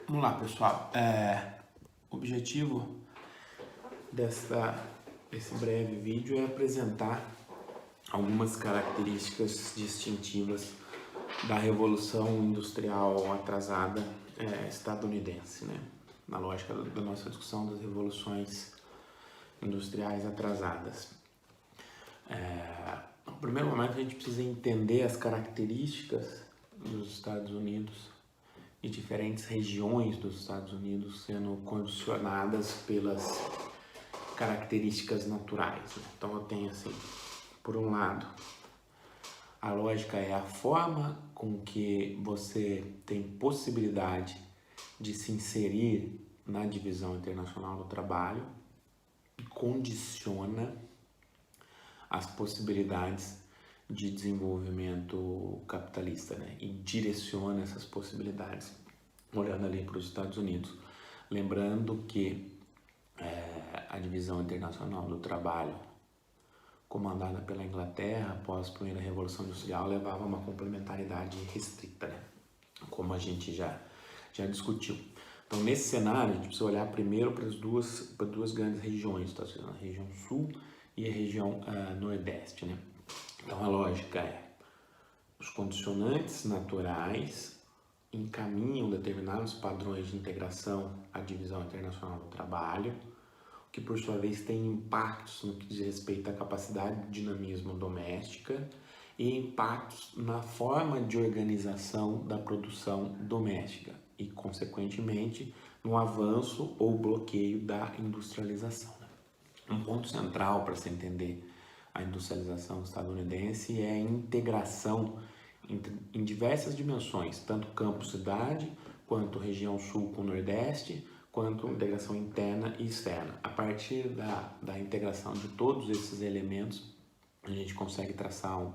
Vamos lá, pessoal. O objetivo desse breve vídeo é apresentar algumas características distintivas da Revolução Industrial atrasada estadunidense, né? Na lógica da nossa discussão das revoluções industriais atrasadas. No primeiro momento, a gente precisa entender as características dos Estados Unidos e diferentes regiões dos Estados Unidos sendo condicionadas pelas características naturais, né? Então eu tenho assim, por um lado, a lógica é a forma com que você tem possibilidade de se inserir na divisão internacional do trabalho e condiciona as possibilidades de desenvolvimento capitalista, né? E direciona essas possibilidades, olhando ali para os Estados Unidos. Lembrando que a divisão internacional do trabalho, comandada pela Inglaterra após a primeira Revolução Industrial, levava a uma complementaridade restrita, né? Como a gente já discutiu. Então, nesse cenário, a gente precisa olhar primeiro para duas grandes regiões, tá? A região sul e a região nordeste, né? Então, a lógica é: os condicionantes naturais encaminham determinados padrões de integração à divisão internacional do trabalho, que por sua vez tem impactos no que diz respeito à capacidade de dinamismo doméstica e impactos na forma de organização da produção doméstica e, consequentemente, no avanço ou bloqueio da industrialização. Um ponto central para se entender a industrialização estadunidense é a integração em diversas dimensões, tanto campo-cidade, quanto região sul com o nordeste, quanto integração interna e externa. A partir da integração de todos esses elementos, a gente consegue traçar um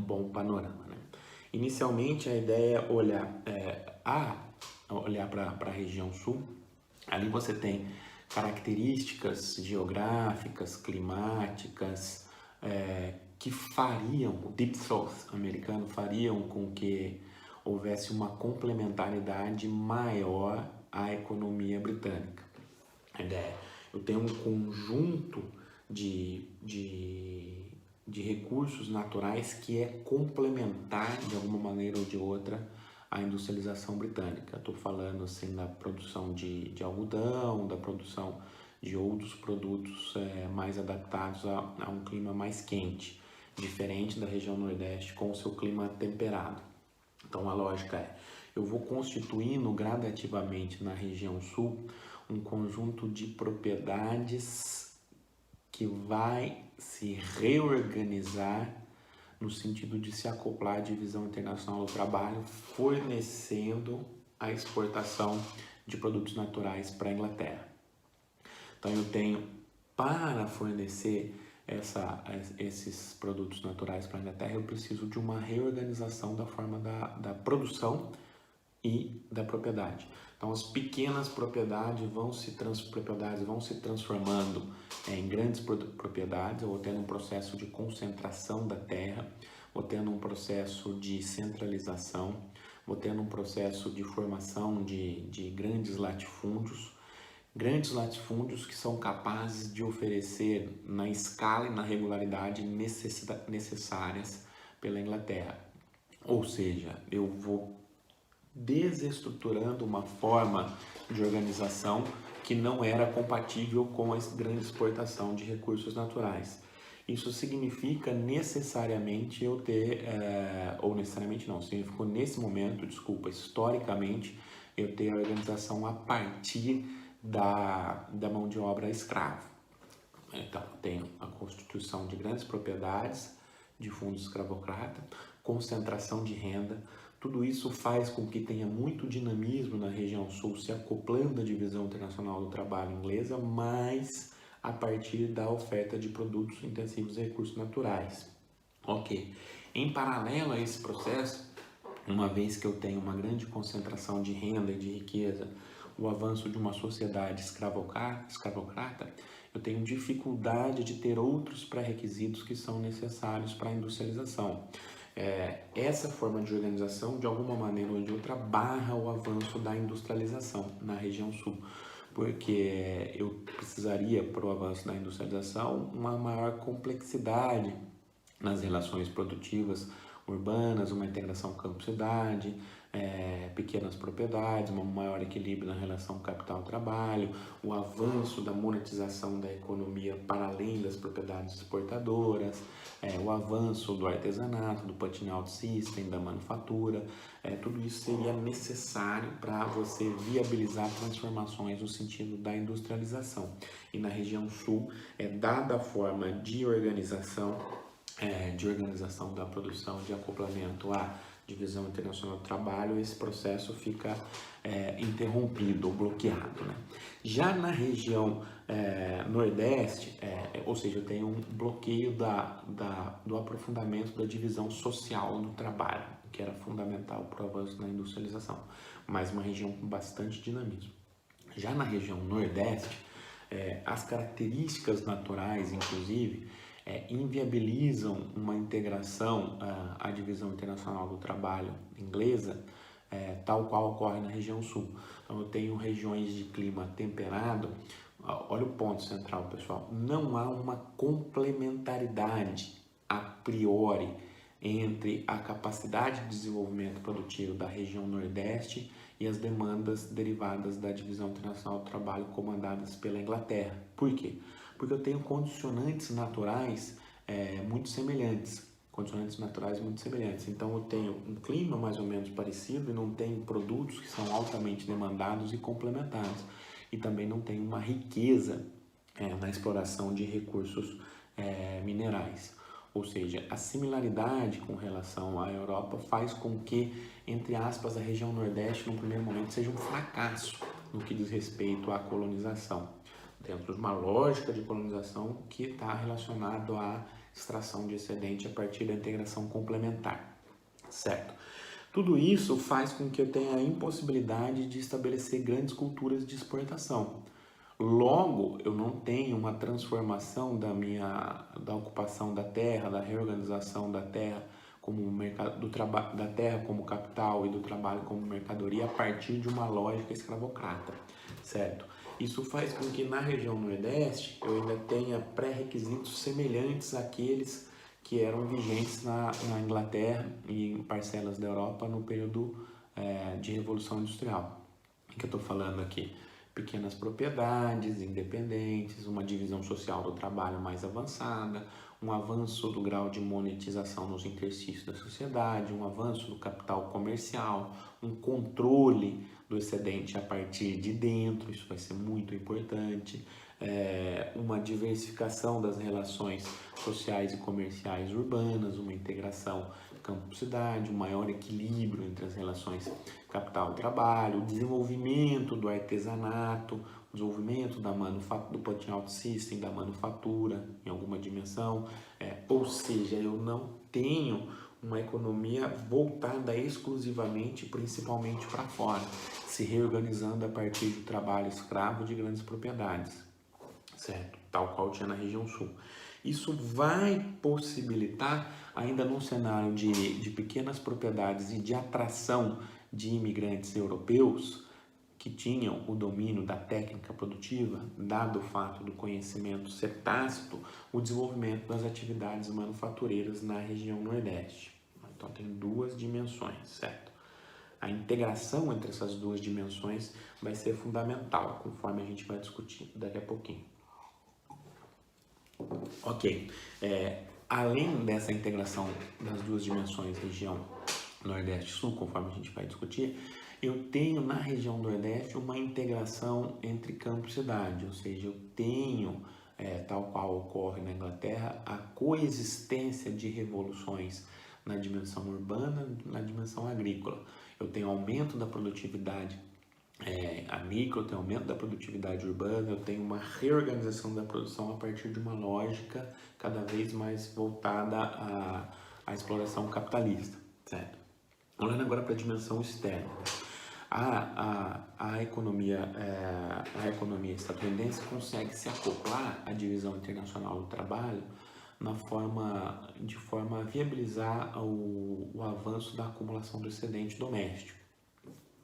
bom panorama, né? Inicialmente, a ideia é olhar para a região sul. Ali você tem características geográficas, climáticas, que fariam, o Deep South americano, fariam com que houvesse uma complementaridade maior à economia britânica. A ideia é: eu tenho um conjunto de recursos naturais que é complementar de alguma maneira ou de outra a industrialização britânica. Estou falando assim da produção de algodão, da produção de outros produtos mais adaptados a um clima mais quente, diferente da região nordeste com o seu clima temperado. Então a lógica é: eu vou constituindo gradativamente na região sul um conjunto de propriedades que vai se reorganizar no sentido de se acoplar à divisão internacional do trabalho, fornecendo a exportação de produtos naturais para a Inglaterra. Então eu tenho, para fornecer esses produtos naturais para a Inglaterra, eu preciso de uma reorganização da forma da produção e da propriedade. Então as pequenas propriedades vão se transformando em grandes propriedades, ou tendo um processo de concentração da terra, ou tendo um processo de centralização, ou tendo um processo de formação de grandes latifúndios que são capazes de oferecer na escala e na regularidade necessárias pela Inglaterra. Ou seja, eu vou desestruturando uma forma de organização que não era compatível com a grande exportação de recursos naturais. Isso significa necessariamente eu ter, ou necessariamente não, significou nesse momento, historicamente, eu ter a organização a partir da mão de obra escrava. Então, tenho a constituição de grandes propriedades, de fundos escravocrata, concentração de renda. Tudo isso faz com que tenha muito dinamismo na região sul, se acoplando à divisão internacional do trabalho inglesa, mas a partir da oferta de produtos intensivos e recursos naturais. Ok. Em paralelo a esse processo, uma vez que eu tenho uma grande concentração de renda e de riqueza, o avanço de uma sociedade escravocrata, eu tenho dificuldade de ter outros pré-requisitos que são necessários para a industrialização. Essa forma de organização, de alguma maneira ou de outra, barra o avanço da industrialização na região sul, porque eu precisaria, para o avanço da industrialização, uma maior complexidade nas relações produtivas urbanas, uma integração campo-cidade, pequenas propriedades, um maior equilíbrio na relação capital-trabalho, o avanço da monetização da economia para além das propriedades exportadoras, o avanço do artesanato, do putting out system, da manufatura, tudo isso seria necessário para você viabilizar transformações no sentido da industrialização. E na região sul, dada a forma de organização da produção, de acoplamento à divisão internacional do trabalho, esse processo fica interrompido ou bloqueado, né? Já na região nordeste, ou seja, eu tenho um bloqueio do aprofundamento da divisão social do trabalho, que era fundamental para o avanço na industrialização, mas uma região com bastante dinamismo. Já na região nordeste, as características naturais, inclusive, inviabilizam uma integração à divisão internacional do trabalho inglesa, tal qual ocorre na região sul. Então eu tenho regiões de clima temperado. Olha o ponto central, pessoal, não há uma complementaridade a priori entre a capacidade de desenvolvimento produtivo da região nordeste e as demandas derivadas da divisão internacional do trabalho comandadas pela Inglaterra. Por quê? Porque eu tenho condicionantes naturais muito semelhantes. Então eu tenho um clima mais ou menos parecido e não tenho produtos que são altamente demandados e complementados. E também não tenho uma riqueza na exploração de recursos minerais. Ou seja, a similaridade com relação à Europa faz com que, entre aspas, a região Nordeste, no primeiro momento, seja um fracasso no que diz respeito à colonização, dentro de uma lógica de colonização que está relacionado à extração de excedente a partir da integração complementar, certo? Tudo isso faz com que eu tenha a impossibilidade de estabelecer grandes culturas de exportação. Logo, eu não tenho uma transformação da ocupação da terra, da reorganização da terra como da terra como capital e do trabalho como mercadoria a partir de uma lógica escravocrata, certo? Isso faz com que na região Nordeste eu ainda tenha pré-requisitos semelhantes àqueles que eram vigentes na Inglaterra e em parcelas da Europa no período de Revolução Industrial. O que eu estou falando aqui? Pequenas propriedades independentes, uma divisão social do trabalho mais avançada, um avanço do grau de monetização nos interstícios da sociedade, um avanço do capital comercial, um controle do excedente a partir de dentro, isso vai ser muito importante, uma diversificação das relações sociais e comerciais urbanas, uma integração campo-cidade, um maior equilíbrio entre as relações capital-trabalho, o desenvolvimento do artesanato, o desenvolvimento do putting out system, da manufatura em alguma dimensão, ou seja, eu não tenho uma economia voltada exclusivamente, principalmente para fora, se reorganizando a partir do trabalho escravo de grandes propriedades, certo? Tal qual tinha na região sul. Isso vai possibilitar, ainda num cenário de pequenas propriedades e de atração de imigrantes europeus que tinham o domínio da técnica produtiva, dado o fato do conhecimento ser tácito, o desenvolvimento das atividades manufatureiras na região Nordeste. Então tem duas dimensões, certo? A integração entre essas duas dimensões vai ser fundamental, conforme a gente vai discutir daqui a pouquinho. Ok, além dessa integração das duas dimensões, região Nordeste e Sul, conforme a gente vai discutir, eu tenho na região Nordeste uma integração entre campo e cidade, ou seja, eu tenho, tal qual ocorre na Inglaterra, a coexistência de revoluções na dimensão urbana e na dimensão agrícola. Eu tenho aumento da produtividade agrícola, eu tenho aumento da produtividade urbana, eu tenho uma reorganização da produção a partir de uma lógica cada vez mais voltada à exploração capitalista, certo? Olhando agora para a dimensão externa, a economia estadunidense consegue se acoplar à divisão internacional do trabalho de forma a viabilizar o avanço da acumulação do excedente doméstico.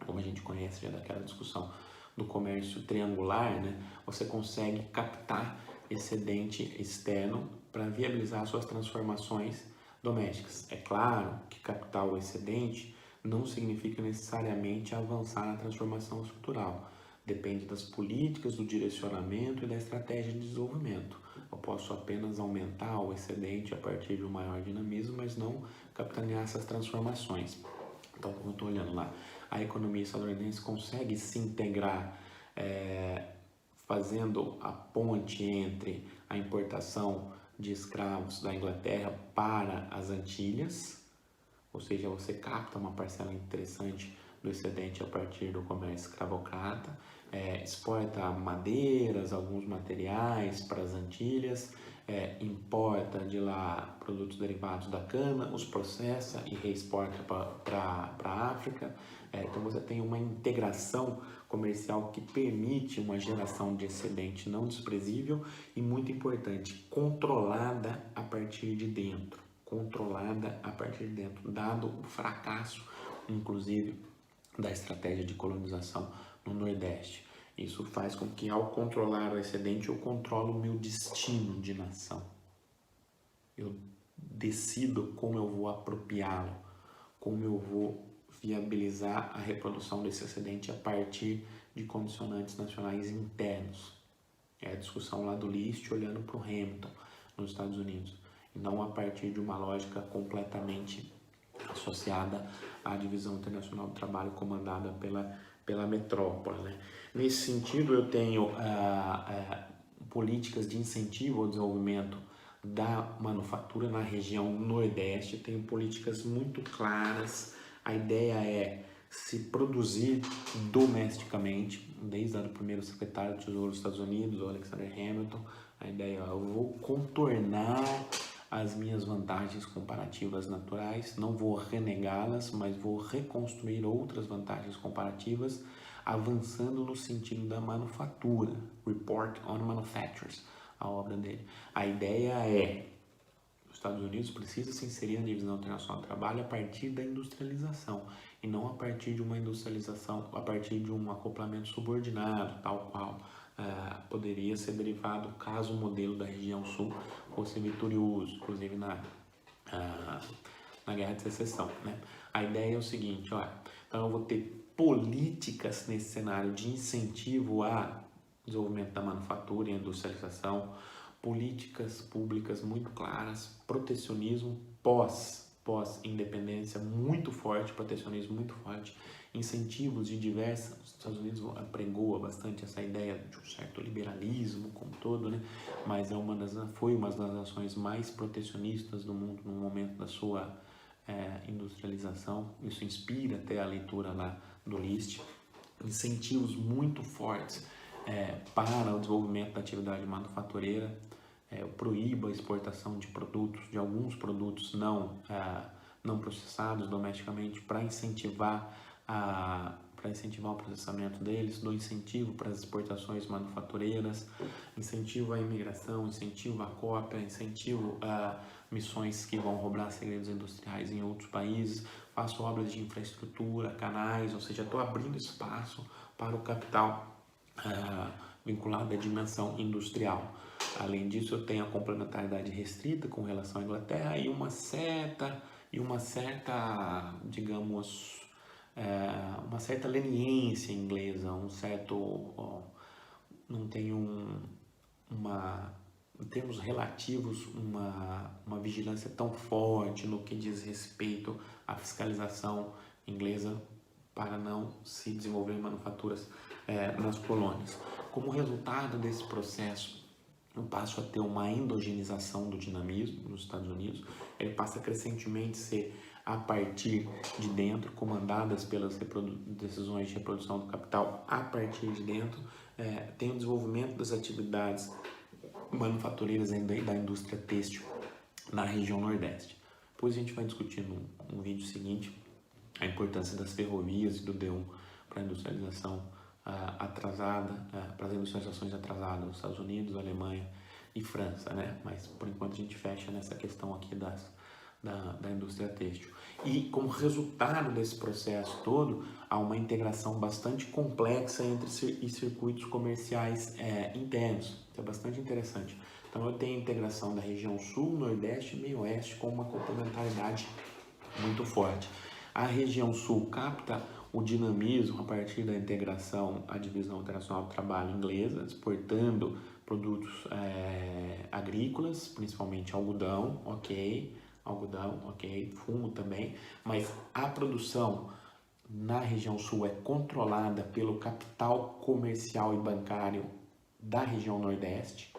Como a gente conhece já daquela discussão do comércio triangular, né, você consegue captar excedente externo para viabilizar suas transformações domésticas. É claro que captar o excedente não significa necessariamente avançar na transformação estrutural. Depende das políticas, do direcionamento e da estratégia de desenvolvimento. Eu posso apenas aumentar o excedente a partir de um maior dinamismo, mas não capitanear essas transformações. Então, como eu estou olhando lá, a economia estadunidense consegue se integrar fazendo a ponte entre a importação de escravos da Inglaterra para as Antilhas, ou seja, você capta uma parcela interessante do excedente a partir do comércio escravocrata, exporta madeiras, alguns materiais para as Antilhas, importa de lá produtos derivados da cana, os processa e reexporta para a África. Então você tem uma integração comercial que permite uma geração de excedente não desprezível e, muito importante, controlada a partir de dentro. Dado o fracasso, inclusive, da estratégia de colonização no Nordeste. Isso faz com que, ao controlar o excedente, eu controlo o meu destino de nação. Eu decido como eu vou apropriá-lo, como eu vou viabilizar a reprodução desse excedente a partir de condicionantes nacionais internos. É a discussão lá do List olhando para o Hamilton, nos Estados Unidos, e não a partir de uma lógica completamente associada à divisão internacional do trabalho comandada pela metrópole, né? Nesse sentido, eu tenho políticas de incentivo ao desenvolvimento da manufatura na região Nordeste, tenho políticas muito claras. A ideia é se produzir domesticamente, desde o primeiro secretário de Tesouro dos Estados Unidos, o Alexander Hamilton. A ideia é: eu vou contornar as minhas vantagens comparativas naturais, não vou renegá-las, mas vou reconstruir outras vantagens comparativas, avançando no sentido da manufatura. Report on Manufactures, a obra dele. A ideia é: os Estados Unidos precisam se inserir na divisão internacional do trabalho a partir da industrialização, e não a partir de uma industrialização, a partir de um acoplamento subordinado, tal qual poderia ser derivado caso o modelo da região sul fosse vitorioso, inclusive na Guerra de Secessão, né? A ideia é o seguinte, então eu vou ter políticas nesse cenário de incentivo a desenvolvimento da manufatura e industrialização, políticas públicas muito claras, protecionismo pós-independência muito forte, protecionismo muito forte, incentivos de diversas. Os Estados Unidos apregoa bastante essa ideia de um certo liberalismo como todo, né? Mas foi uma das nações mais protecionistas do mundo no momento da sua industrialização. Isso inspira até a leitura lá do List. Incentivos muito fortes para o desenvolvimento da atividade manufatureira. Proíba a exportação de produtos, de alguns produtos não processados domesticamente, para incentivar o processamento deles, do incentivo para as exportações manufatureiras, incentivo à imigração, incentivo à cópia, incentivo a missões que vão roubar segredos industriais em outros países, faço obras de infraestrutura, canais, ou seja, estou abrindo espaço para o capital vinculado à dimensão industrial. Além disso, eu tenho a complementariedade restrita com relação à Inglaterra e uma certa, digamos, uma certa leniência inglesa, não tem em termos relativos, uma vigilância tão forte no que diz respeito à fiscalização inglesa para não se desenvolver manufaturas nas colônias. Como resultado desse processo, eu passo a ter uma endogenização do dinamismo nos Estados Unidos. Ele passa a crescentemente ser a partir de dentro, comandadas pelas decisões de reprodução do capital a partir de dentro. Tem o desenvolvimento das atividades manufatureiras da indústria têxtil na região Nordeste. Depois a gente vai discutir no vídeo seguinte a importância das ferrovias e do D1 para a industrialização atrasada, para as industrializações atrasadas nos Estados Unidos, Alemanha e França, né? Mas por enquanto a gente fecha nessa questão aqui da indústria têxtil. E como resultado desse processo todo, há uma integração bastante complexa entre circuitos comerciais internos. Isso é bastante interessante. Então eu tenho a integração da região sul, nordeste e meio oeste com uma complementaridade muito forte. A região sul capta o dinamismo a partir da integração à Divisão Internacional do Trabalho inglesa, exportando produtos agrícolas, principalmente algodão, fumo também, mas a produção na região sul é controlada pelo capital comercial e bancário da região nordeste.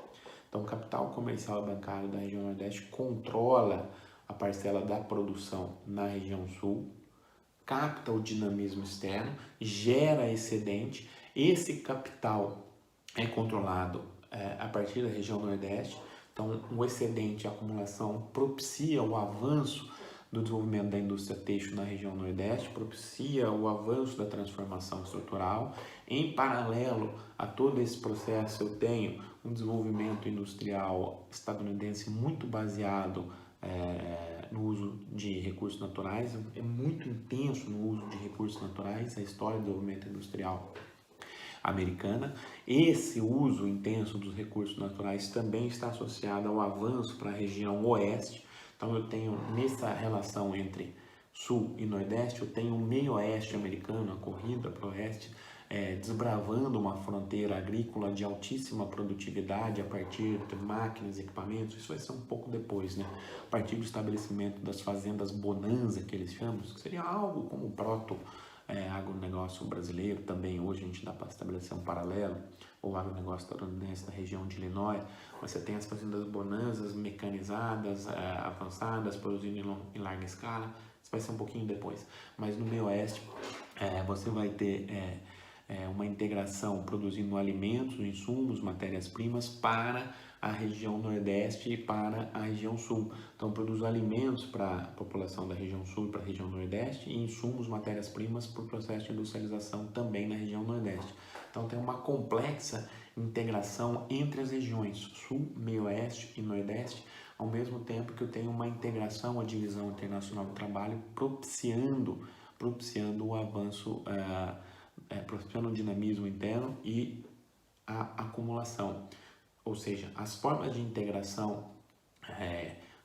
Então, o capital comercial e bancário da região nordeste controla a parcela da produção na região sul, capta o dinamismo externo, gera excedente. Esse capital é controlado a partir da região nordeste. Então, o excedente, a acumulação propicia o avanço do desenvolvimento da indústria têxtil na região nordeste, propicia o avanço da transformação estrutural. Em paralelo a todo esse processo, eu tenho um desenvolvimento industrial estadunidense muito baseado no uso de recursos naturais, é muito intenso no uso de recursos naturais, a história do desenvolvimento industrial americana. Esse uso intenso dos recursos naturais também está associado ao avanço para a região oeste. Então eu tenho nessa relação entre sul e nordeste, eu tenho o meio oeste americano, a corrida para o oeste, desbravando uma fronteira agrícola de altíssima produtividade a partir de máquinas e equipamentos. Isso vai ser um pouco depois, né? A partir do estabelecimento das fazendas bonanza, que eles chamam, que seria algo como o agronegócio brasileiro. Também hoje a gente dá para estabelecer um paralelo, o agronegócio estadunidense da região de Illinois. Você tem as fazendas bonanzas mecanizadas, avançadas, produzindo em larga escala. Isso vai ser um pouquinho depois. Mas no meio oeste você vai ter uma integração produzindo alimentos, insumos, matérias-primas para a região nordeste e para a região sul. Então, produz alimentos para a população da região sul e para a região nordeste e insumos, matérias-primas para o processo de industrialização também na região nordeste. Então, tem uma complexa integração entre as regiões sul, meio oeste e nordeste, ao mesmo tempo que eu tenho uma integração à Divisão Internacional do Trabalho, propiciando o avanço, propiciando o dinamismo interno e a acumulação. Ou seja, as formas de integração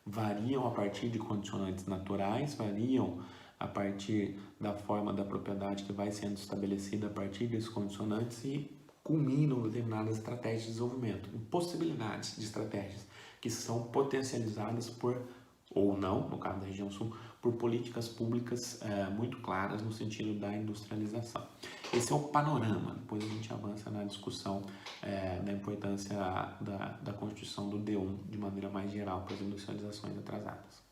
variam a partir de condicionantes naturais, variam a partir da forma da propriedade que vai sendo estabelecida a partir desses condicionantes e culminam em determinadas estratégias de desenvolvimento, em possibilidades de estratégias que são potencializadas por, ou não, no caso da região sul, por políticas públicas muito claras no sentido da industrialização. Esse é o panorama. Depois a gente avança na discussão da importância da constituição do D1 de maneira mais geral para as industrializações atrasadas.